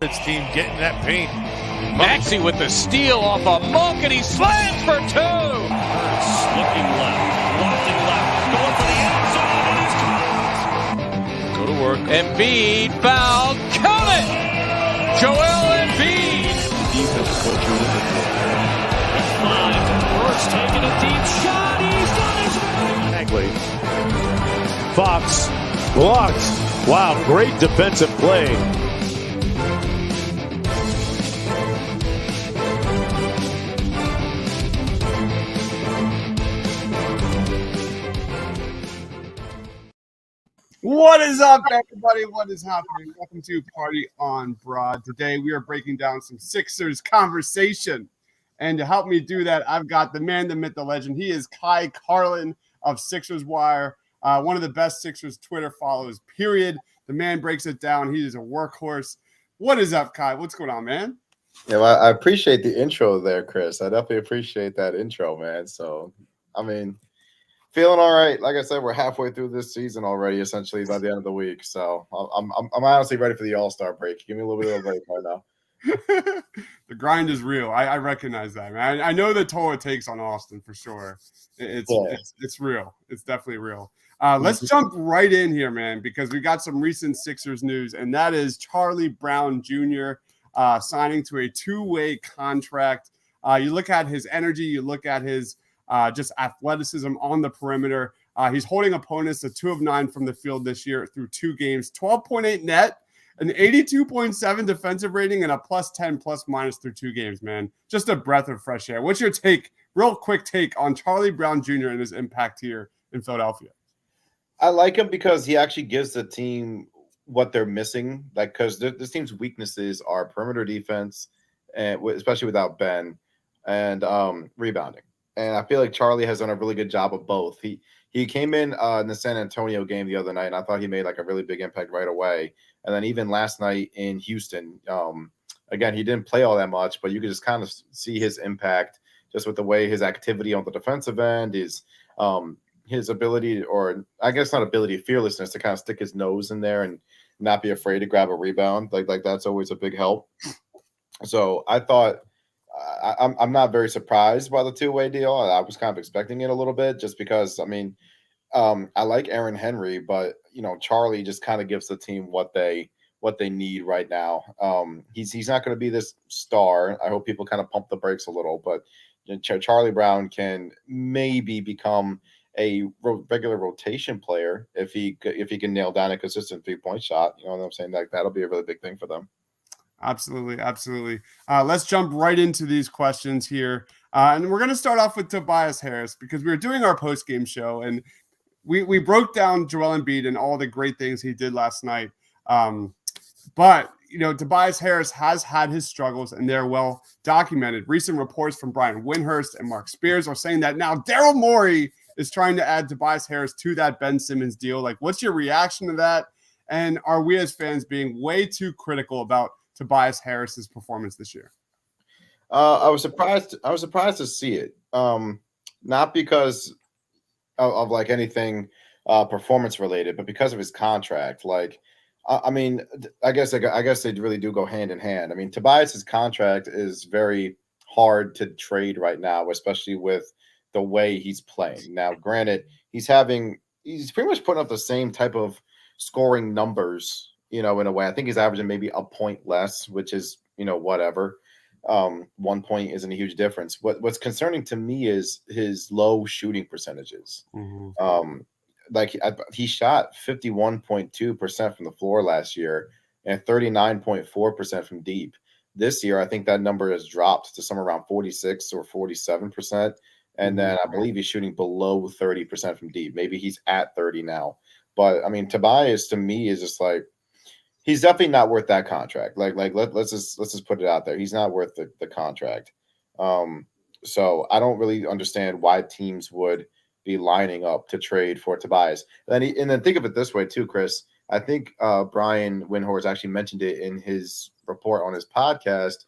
Its team getting that paint. Maxey with the steal off a Monk, and he slams for two. Harris looking left, lofting left, going for the end zone, and he's caught. Go to work. Embiid fouled. Count it! Joel Embiid. Defense is what you're looking for. At 5, Burks taking a deep shot. He's done his work. Fox blocked. Wow, great defensive play. What is up, everybody? What is happening? Welcome to Party on Broad. Today, we are breaking down some Sixers conversation. And to help me do that, I've got the man, the myth, the legend. He is Carlin of Sixers Wire, one of the best Sixers Twitter followers, period. The man breaks it down. He is a workhorse. What is up, Kai? What's going on, man? Yeah, well, I appreciate the intro there, Chris. I definitely appreciate that intro, man. So, I mean, feeling all right. Like I said, we're halfway through this season already, essentially by the end of the week. So I'm honestly ready for the All-Star break. Give me a little bit of a break right now. The grind is real. I recognize that, man. I know the toll it takes on Austin for sure. It's real. It's definitely real. Let's jump right in here, man, because we got some recent Sixers news, and that is Charlie Brown Jr. Signing to a two-way contract. You look at his energy. You look at his just athleticism on the perimeter. He's holding opponents to 2 of 9 from the field this year through 2 games, 12.8 net, an 82.7 defensive rating, and a +10 ± through 2 games, man. Just a breath of fresh air. What's your take, real quick take on Charlie Brown Jr. and his impact here in Philadelphia? I like him because he actually gives the team what they're missing. Like, because this team's weaknesses are perimeter defense, and especially without Ben, and rebounding. And I feel like Charlie has done a really good job of both. He came in the San Antonio game the other night, and I thought he made like a really big impact right away. And then even last night in Houston, again, he didn't play all that much, but you could just kind of see his impact just with the way his activity on the defensive end is, his ability, or I guess not ability, fearlessness to kind of stick his nose in there and not be afraid to grab a rebound. Like that's always a big help. So I thought. I'm not very surprised by the two-way deal. I was kind of expecting it a little bit just because, I mean, I like Aaron Henry, but, you know, Charlie just kind of gives the team what they need right now. He's not going to be this star. I hope people kind of pump the brakes a little, but Charlie Brown can maybe become a regular rotation player if he can nail down a consistent 3-point shot. You know what I'm saying? Like that'll be a really big thing for them. Absolutely. Let's jump right into these questions here. And we're going to start off with Tobias Harris because we were doing our post-game show, and we broke down Joel Embiid and all the great things he did last night. But, you know, Tobias Harris has had his struggles, and they're well documented. Recent reports from Brian Windhorst and Mark Spears are saying that now Daryl Morey is trying to add Tobias Harris to that Ben Simmons deal. Like, what's your reaction to that? And are we as fans being way too critical about Tobias Harris's performance this year? I was surprised to see it. Not because of like anything performance related, but because of his contract. Like, I mean, I guess they really do go hand in hand. I mean, Tobias's contract is very hard to trade right now, especially with the way he's playing. Now, granted, he's pretty much putting up the same type of scoring numbers. You know, in a way, I think he's averaging maybe a point less, which is, you know, whatever. 1 point isn't a huge difference. What's concerning to me is his low shooting percentages. Mm-hmm. He shot 51.2% from the floor last year and 39.4% from deep. This year, I think that number has dropped to somewhere around 46 or 47%. And then I believe he's shooting below 30% from deep. Maybe he's at 30 now. But I mean, Tobias to me is just like, he's definitely not worth that contract. Let's just put it out there. He's not worth the contract. So I don't really understand why teams would be lining up to trade for Tobias. And then think of it this way too, Chris. I think Brian Windhorst actually mentioned it in his report on his podcast.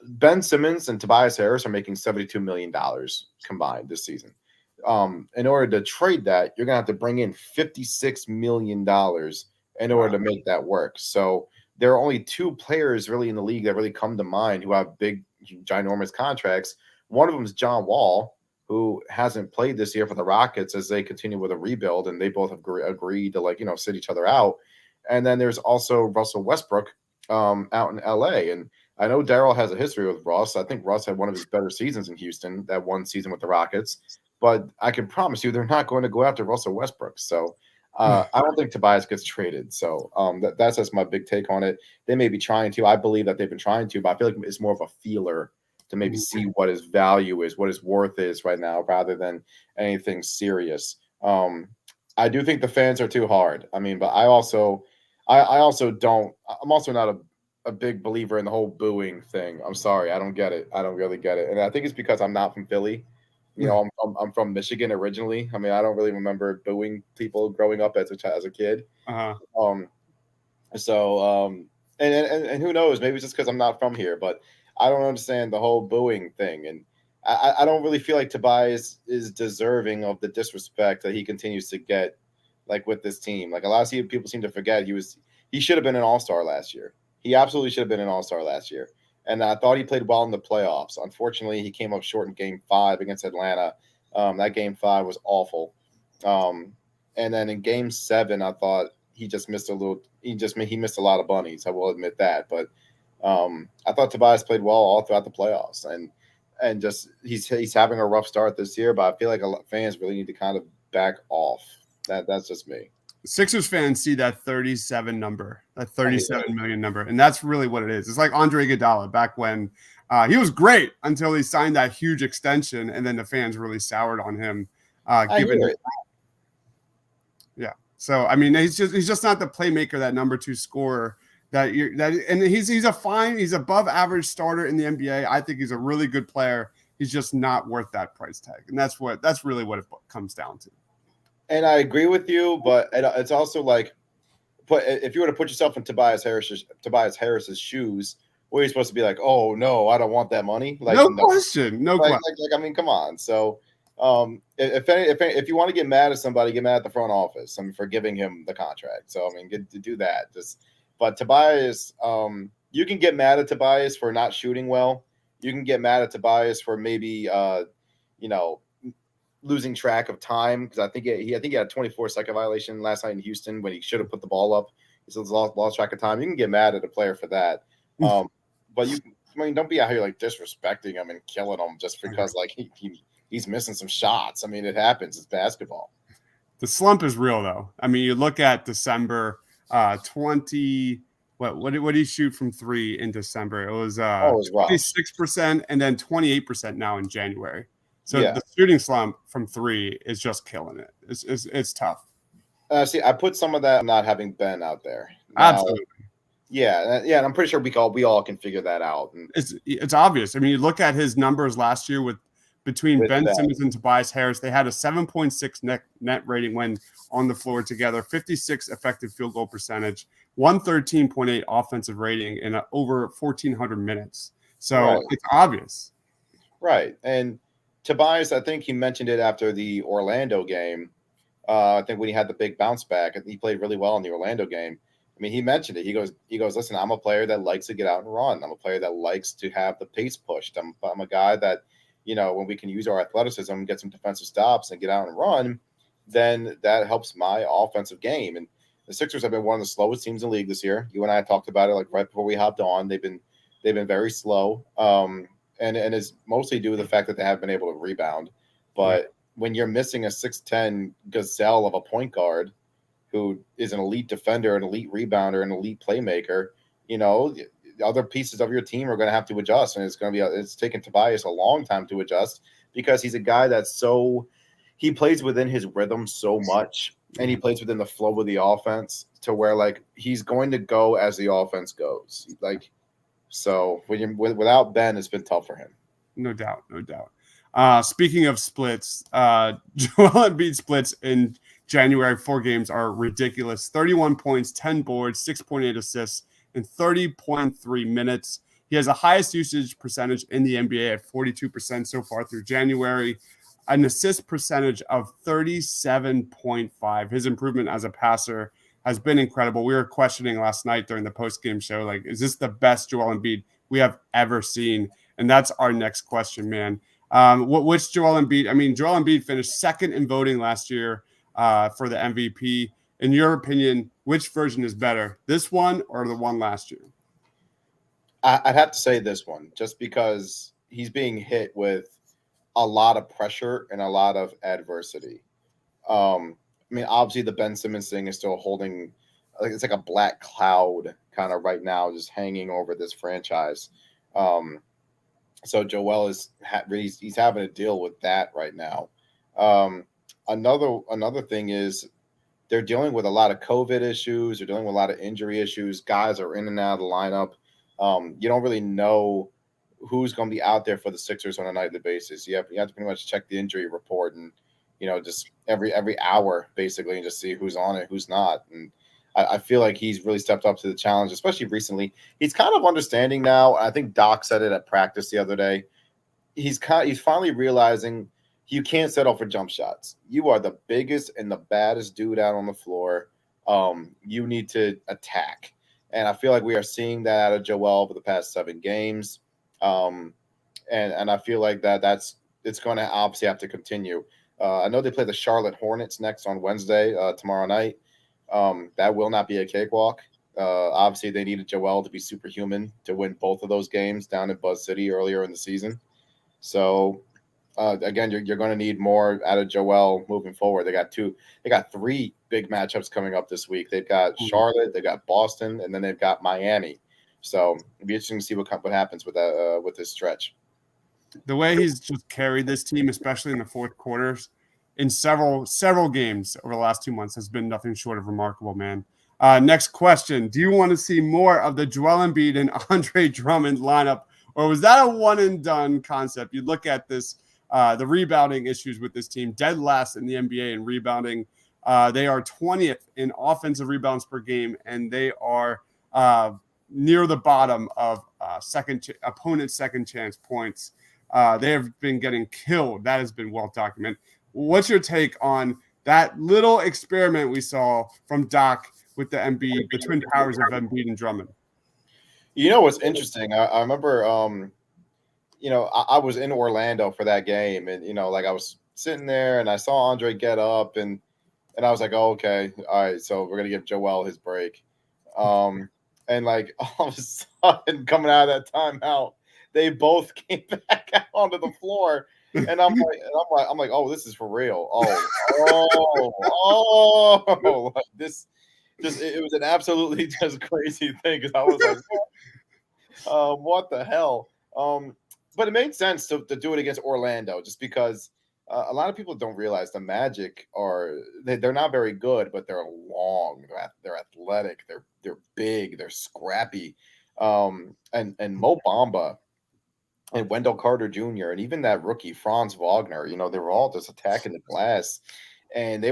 Ben Simmons and Tobias Harris are making $72 million combined this season. In order to trade that, you're going to have to bring in $56 million in order to make that work. So there are only 2 players really in the league that really come to mind who have big, ginormous contracts. One of them is John Wall, who hasn't played this year for the Rockets as they continue with a rebuild, and they both have agreed to sit each other out. And then there's also Russell Westbrook out in LA. And I know Daryl has a history with Russ. I think Russ had one of his better seasons in Houston, that one season with the Rockets. But I can promise you they're not going to go after Russell Westbrook. So I don't think Tobias gets traded. So that's just my big take on it. They may be trying to. I believe that they've been trying to, but I feel like it's more of a feeler to maybe see what his value is, what his worth is right now, rather than anything serious. I do think the fans are too hard. I mean, but I also don't. I'm also not a big believer in the whole booing thing. I'm sorry, I don't get it. I don't really get it, and I think it's because I'm not from Philly. I'm from Michigan originally. I mean, I don't really remember booing people growing up as a kid. And who knows? Maybe it's just because I'm not from here, but I don't understand the whole booing thing, and I don't really feel like Tobias is deserving of the disrespect that he continues to get, like with this team. Like a lot of people seem to forget he should have been an all-star last year. He absolutely should have been an all-star last year. And I thought he played well in the playoffs. Unfortunately, he came up short in Game 5 against Atlanta. That Game 5 was awful. And then in Game 7, I thought he just missed a little. He missed a lot of bunnies. I will admit that. But I thought Tobias played well all throughout the playoffs, and just he's having a rough start this year. But I feel like a lot fans really need to kind of back off. That's just me. Sixers fans see that 37 number, that 37 million number, and that's really what it is. It's like Andre Iguodala back when he was great until he signed that huge extension, and then the fans really soured on him. Yeah. So I mean, he's just not the playmaker, that number 2 scorer and he's above average starter in the NBA. I think he's a really good player. He's just not worth that price tag, and that's really what it comes down to. And I agree with you, but it's also like, if you were to put yourself in Tobias Harris's shoes, what are you supposed to be like? Oh no, I don't want that money. Like no question. Like, I mean, come on. So, if you want to get mad at somebody, get mad at the front office. I mean, for giving him the contract. So I mean, get to do that. But Tobias, you can get mad at Tobias for not shooting well. You can get mad at Tobias for maybe, losing track of time, because I think he had a 24-second violation last night in Houston when he should have put the ball up. He's lost track of time. You can get mad at a player for that, but don't be out here like disrespecting him and killing him just because like he's missing some shots. I mean, it happens. It's basketball. The slump is real, though. I mean, you look at December 20. What did he shoot from 3 in December? It was 26% and then 28% now in January. So the shooting slump from 3 is just killing it. It's tough. See, I put some of that not having Ben out there. Absolutely. Yeah, and I'm pretty sure we all can figure that out. And it's obvious. I mean, you look at his numbers last year between Ben Simmons and Tobias Harris. They had a 7.6 net rating when on the floor together, 56 effective field goal percentage, 113.8 offensive rating, and over 1,400 minutes. So It's obvious. Right, and Tobias, I think he mentioned it after the Orlando game. I think when he had the big bounce back, and he played really well in the Orlando game. I mean, he mentioned it. He goes, listen, I'm a player that likes to get out and run. I'm a player that likes to have the pace pushed. I'm a guy that, when we can use our athleticism, get some defensive stops and get out and run, then that helps my offensive game. And the Sixers have been one of the slowest teams in the league this year. You and I talked about it like right before we hopped on. They've been very slow. And it's mostly due to the fact that they haven't been able to rebound. But when you're missing a 6'10" gazelle of a point guard who is an elite defender, an elite rebounder, an elite playmaker, the other pieces of your team are going to have to adjust. And it's taken Tobias a long time to adjust because he's a guy he plays within his rhythm so much, and he plays within the flow of the offense to where like he's going to go as the offense goes. Like, so without Ben, it's been tough for him. No doubt. Speaking of splits, Joel Embiid splits in January 4 games are ridiculous. 31 points, 10 boards, 6.8 assists in 30.3 minutes. He has the highest usage percentage in the NBA at 42% so far through January. An assist percentage of 37.5. His improvement as a passer has been incredible. We were questioning last night during the post-game show, like, is this the best Joel Embiid we have ever seen? And that's our next question, man. Which Joel Embiid? I mean, Joel Embiid finished second in voting last year for the MVP. In your opinion, which version is better, this one or the one last year? I'd have to say this one, just because he's being hit with a lot of pressure and a lot of adversity. I mean, obviously the Ben Simmons thing is still holding, like, it's like a black cloud kind of right now, just hanging over this franchise. So Joel is he's having to deal with that right now. Another thing is they're dealing with a lot of COVID issues. They're dealing with a lot of injury issues. Guys are in and out of the lineup. You don't really know who's going to be out there for the Sixers on a nightly basis. You have to pretty much check the injury report and, just every hour basically, and just see who's on it, who's not. And I feel like he's really stepped up to the challenge, especially recently. He's kind of understanding now. I think Doc said it at practice the other day. He's finally realizing you can't settle for jump shots. You are the biggest and the baddest dude out on the floor. You need to attack. And I feel like we are seeing that out of Joel over the past 7 games. And I feel like it's going to obviously have to continue. I know they play the Charlotte Hornets next on Wednesday, tomorrow night. That will not be a cakewalk. Obviously, they needed Joel to be superhuman to win both of those games down in Buzz City earlier in the season. So, again, you're going to need more out of Joel moving forward. They got 3 big matchups coming up this week. They've got Charlotte, they've got Boston, and then they've got Miami. So it'll be interesting to see what happens with that with this stretch. The way he's just carried this team, especially in the fourth quarters, in several games over the last 2 months, has been nothing short of remarkable, man. Next question. Do you want to see more of the Joel Embiid and Andre Drummond lineup, or was that a one-and-done concept? You look at this, the rebounding issues with this team, dead last in the NBA in rebounding. They are 20th in offensive rebounds per game, and they are near the bottom of opponent's second chance points. They have been getting killed. That has been well documented. What's your take on that little experiment we saw from Doc with the twin towers of Embiid and Drummond? What's interesting? I remember, I was in Orlando for that game, and I was sitting there and I saw Andre get up, and I was like, oh, okay, all right, so we're gonna give Joel his break. And like all of a sudden, coming out of that timeout, they both came back out onto the floor, and I'm like, oh, this is for real. Like this, it was an absolutely just crazy thing, because I was like, what the hell? But it made sense to do it against Orlando, just because a lot of people don't realize the Magic they're not very good, but they're long, they're athletic, they're big, they're scrappy. And Mo Bamba and Wendell Carter Jr. and even that rookie Franz Wagner, they were all just attacking the glass, and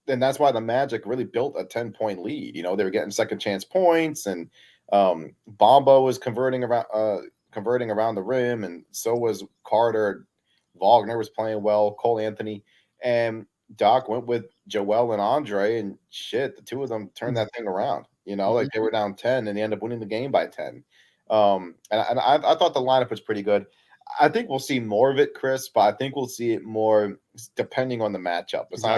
that's why the Magic really built a 10-point lead. They were getting second chance points, and Bamba was converting around the rim, and so was Carter. Wagner was playing well, Cole Anthony, and Doc went with Joel and Andre, and shit, the two of them turned that thing around. Like they were down 10 and they ended up winning the game by 10. And I thought the lineup was pretty good. I think we'll see more of it, Chris, but I think we'll see it more depending on the matchup. It's not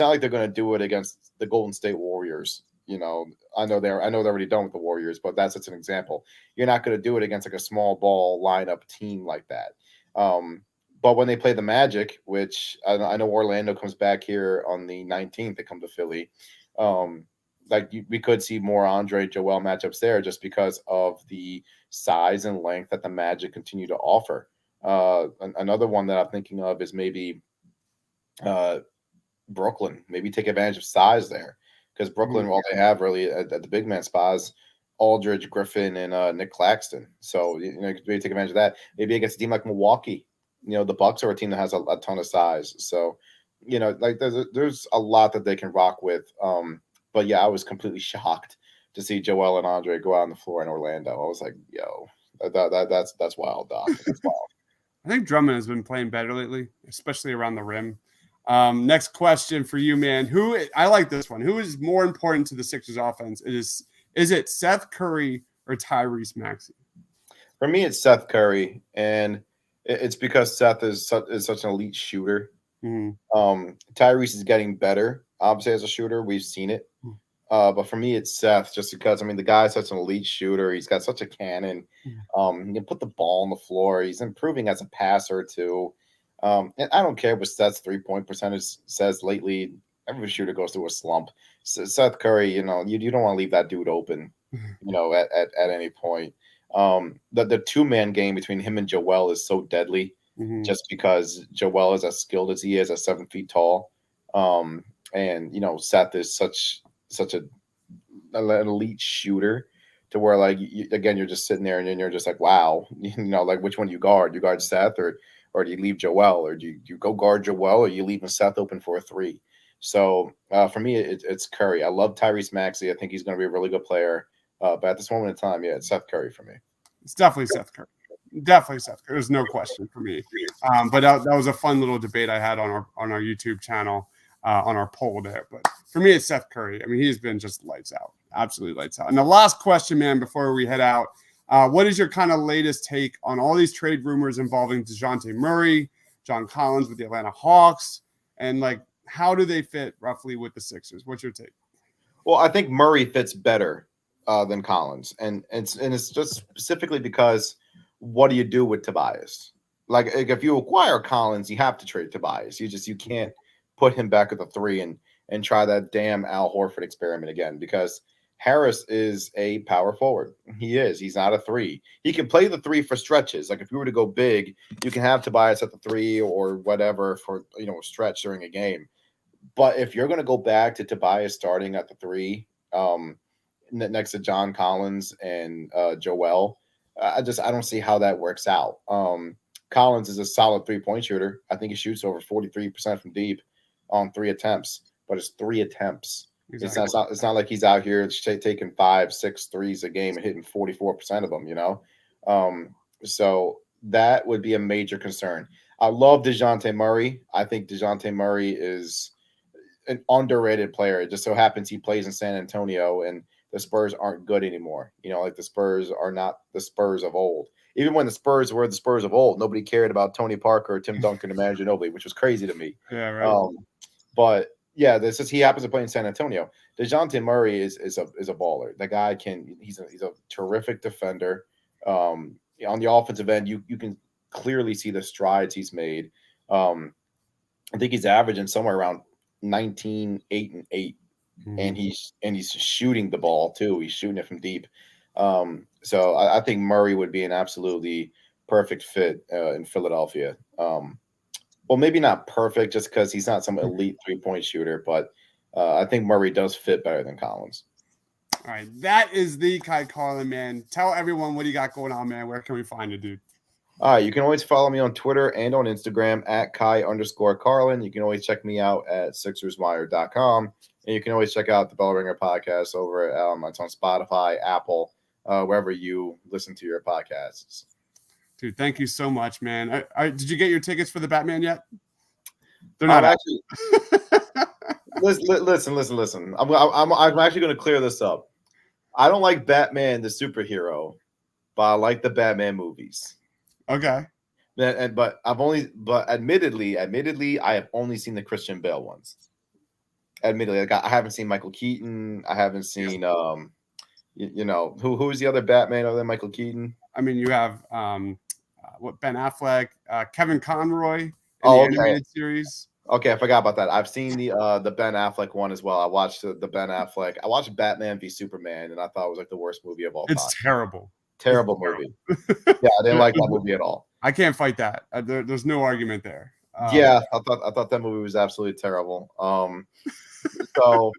like they're going to do it against the Golden State Warriors. I know they're already done with the Warriors, but that's just an example. You're not going to do it against like a small ball lineup team like that. But when they play the Magic, which I know Orlando comes back here on the 19th, they come to Philly. We could see more Andre Joel matchups there, just because of the size and length that the Magic continue to offer. Another one that I'm thinking of is maybe Brooklyn. Maybe take advantage of size there, because Brooklyn, all they have really at the big man spots, Aldridge, Griffin, and Nick Claxton. So maybe take advantage of that. Maybe against a team like Milwaukee. The Bucks are a team that has a ton of size. So, there's a lot that they can rock with. But yeah, I was completely shocked to see Joel and Andre go out on the floor in Orlando. I was like, yo, that's wild, Doc. That's wild. I think Drummond has been playing better lately, especially around the rim. Next question for you, man. I like this one. Who is more important to the Sixers offense? Is it Seth Curry or Tyrese Maxey? For me, it's Seth Curry, and it's because Seth is such an elite shooter. Mm-hmm. Tyrese is getting better, obviously, as a shooter. We've seen it. But for me, it's Seth, just because, the guy's such an elite shooter. He's got such a cannon. He can put the ball on the floor. He's improving as a passer, too. And I don't care what Seth's three-point percentage says lately. Every shooter goes through a slump. Seth Curry, you don't want to leave that dude open, at any point. The two-man game between him and Joel is so deadly, just because Joel is as skilled as he is at 7 feet tall. And Seth is such an elite shooter, to where, like, you're just sitting there and you're just like, wow, like, which one you guard? You guard Seth, or do you leave Joel, or do you go guard Joel, or you leaving Seth open for a three? So for me, it's Curry. I love Tyrese Maxey. I think he's going to be a really good player. But at this moment in time, yeah, it's Seth Curry for me. It's definitely Seth Curry. Definitely Seth Curry. There's no question for me. But that was a fun little debate I had on our YouTube channel, on our poll there. But for me, it's Seth Curry. He's been just lights out. Absolutely lights out. And the last question, man, before we head out, what is your kind of latest take on all these trade rumors involving DeJounte Murray, John Collins with the Atlanta Hawks, and, like, how do they fit roughly with the Sixers? What's your take? Well, I think Murray fits better than Collins, and it's just specifically because, what do you do with Tobias? Like, if you acquire Collins, you have to trade Tobias. You can't put him back at the three and try that damn Al Horford experiment again, because Harris is a power forward. He is. He's not a three. He can play the three for stretches. Like, if you were to go big, you can have Tobias at the three or whatever for a stretch during a game. But if you're going to go back to Tobias starting at the three, next to John Collins and Joel, I don't see how that works out. Collins is a solid 3-point shooter. I think he shoots over 43% from deep on 3 attempts, but it's 3 attempts. Exactly. It's not like he's out here taking 5, 6 threes a game and hitting 44% of them, So that would be a major concern. I love DeJounte Murray. I think DeJounte Murray is an underrated player. It just so happens he plays in San Antonio, and the Spurs aren't good anymore. Like, the Spurs are not the Spurs of old. Even when the Spurs were the Spurs of old, nobody cared about Tony Parker or Tim Duncan or Manu Ginobili, which was crazy to me. Yeah, right. But yeah, he happens to play in San Antonio. DeJounte Murray is a baller. The guy he's a terrific defender. On the offensive end, you can clearly see the strides he's made. I think he's averaging somewhere around 19, 8, and 8. And he's shooting the ball too. He's shooting it from deep. So I think Murray would be an absolutely perfect fit in Philadelphia. Well, maybe not perfect, just because he's not some elite 3-point shooter, but I think Murray does fit better than Collins. All right, that is the Kai Carlin, man. Tell everyone what you got going on, man. Where can we find you, dude? All right, you can always follow me on Twitter and on Instagram at Kai_Carlin. You can always check me out at SixersWire.com. And you can always check out the Bell Ringer podcast over at it's on Spotify, Apple, wherever you listen to your podcasts. Dude, thank you so much, man. Did you get your tickets for the Batman yet? They're not actually. Listen. I'm actually going to clear this up. I don't like Batman the superhero, but I like the Batman movies. Okay. But admittedly, I have only seen the Christian Bale ones. Admittedly, like, I haven't seen Michael Keaton. I haven't seen who's the other Batman other than Michael Keaton? You have Ben Affleck, Kevin Conroy in the animated series. Okay, I forgot about that. I've seen the Ben Affleck one as well. I watched the Ben Affleck. I watched Batman v Superman, and I thought it was like the worst movie of all time. It's terrible. Terrible movie. Yeah, I didn't like that movie at all. I can't fight that. There's no argument there. Yeah, I thought that movie was absolutely terrible. So,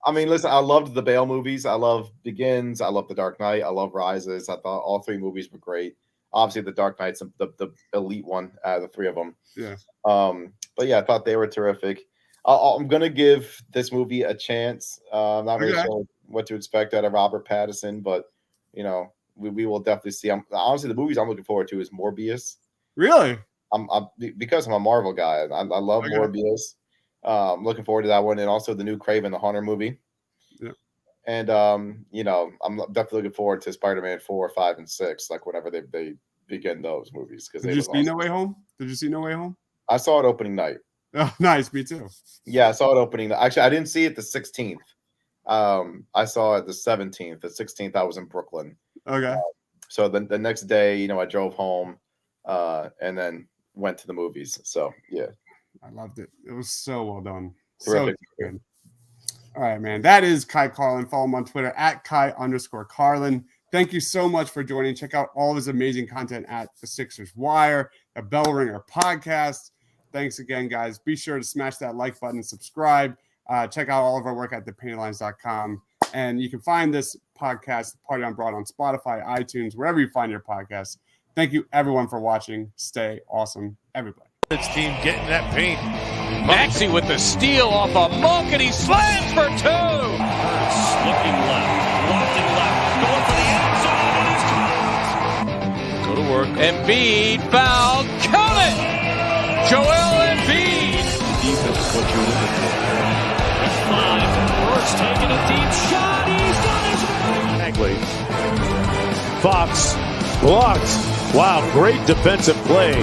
listen, I loved the Bale movies. I love Begins. I love The Dark Knight. I love Rises. I thought all 3 movies were great. Obviously, The Dark Knight's the elite one out of the 3 of them. Yeah. But yeah, I thought they were terrific. I'm gonna give this movie a chance. I'm not really sure what to expect out of Robert Pattinson, but we will definitely see. Honestly, the movies I'm looking forward to is Morbius. Really? Because I'm a Marvel guy. I love Morbius. Looking forward to that one, and also the new Kraven the Hunter movie. Yeah. And I'm definitely looking forward to Spider-Man 4, 5, and 6, like whenever they begin those movies. Because Did you see No Way Home? Did you see No Way Home? I saw it opening night. Oh, nice. Me too. Yeah, I saw it opening. Actually, I didn't see it the 16th. I saw it the 17th. The 16th, I was in Brooklyn. Okay. So the next day, I drove home and then went to the movies. So yeah, I loved it. It was so well done. Terrific. So good. All right, man. That is Kai Carlin. Follow him on Twitter at Kai_Carlin. Thank you so much for joining. Check out all of his amazing content at the Sixers Wire, a Bell Ringer podcast. Thanks again, guys. Be sure to smash that like button, subscribe. Check out all of our work at thepaintedlines.com. And you can find this podcast, Party on Broad, on Spotify, iTunes, wherever you find your podcasts. Thank you, everyone, for watching. Stay awesome, everybody. This team getting that paint. Maxey with the steal off a Monk, and he slams for two. Harris looking left, lofting left, going for the end zone, and he's Go to work. Embiid foul. Count it. Joel Embiid. defense is what you're looking for. At 5, Hurts taking a deep shot. He's got his Fox blocked. Wow, great defensive play.